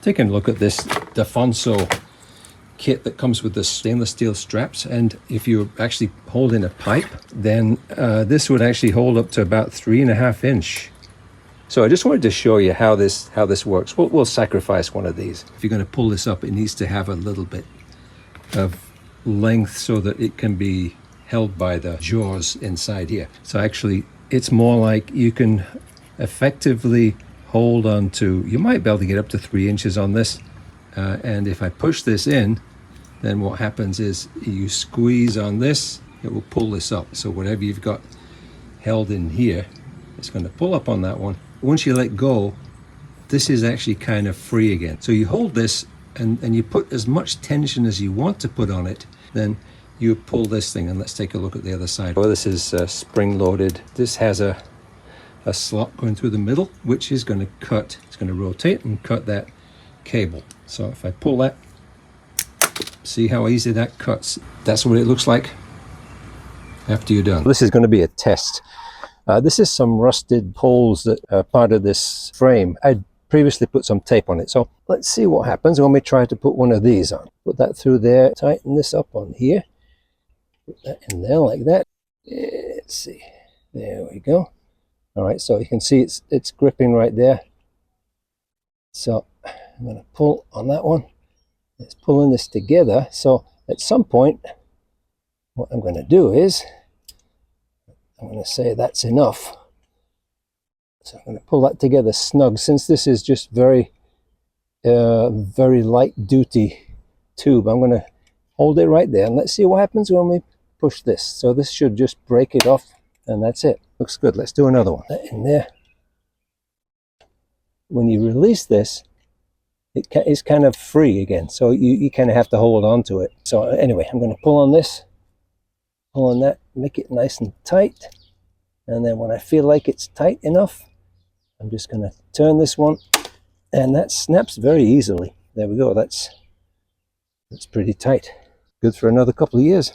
Taking a look at this Defonso kit that comes with the stainless steel straps, and if you're actually holding a pipe, then this would actually hold up to about 3.5 inch. So I just wanted to show you how this works. We'll sacrifice one of these. If you're going to pull this up, it needs to have a little bit of length so that it can be held by the jaws inside here. So actually it's more like you can effectively hold on to, you might be able to get up to 3 inches on this, and if I push this in, then what happens is you squeeze on this, it will pull this up. So whatever you've got held in here, it's going to pull up on that one. Once you let go, this is actually kind of free again. So you hold this and you put as much tension as you want to put on it, then you pull this thing. And let's take a look at the other side. Oh, this is spring loaded. This has a slot going through the middle, which is going to cut, it's going to rotate and cut that cable. So if I pull that, see how easy that cuts. That's what it looks like after you're done. This is going to be a test. This is some rusted holes that are part of this frame. I'd previously put some tape on it. So let's see what happens when we try to put one of these on. Put that through there, tighten this up on here. Put that in there like that. Let's see. There we go. All right, so you can see it's gripping right there. So I'm going to pull on that one. It's pulling this together. So at some point, what I'm going to do is, I'm going to say that's enough. So I'm going to pull that together snug. Since this is just very light duty tube, I'm going to hold it right there and let's see what happens when we push this. So this should just break it off and that's it. Looks good. Let's do another one. That in there. When you release this, it's kind of free again. So you kind of have to hold on to it. So anyway, I'm going to pull on this, pull on that, make it nice and tight. And then when I feel like it's tight enough, I'm just going to turn this one and that snaps very easily. There we go. That's pretty tight. Good for another couple of years.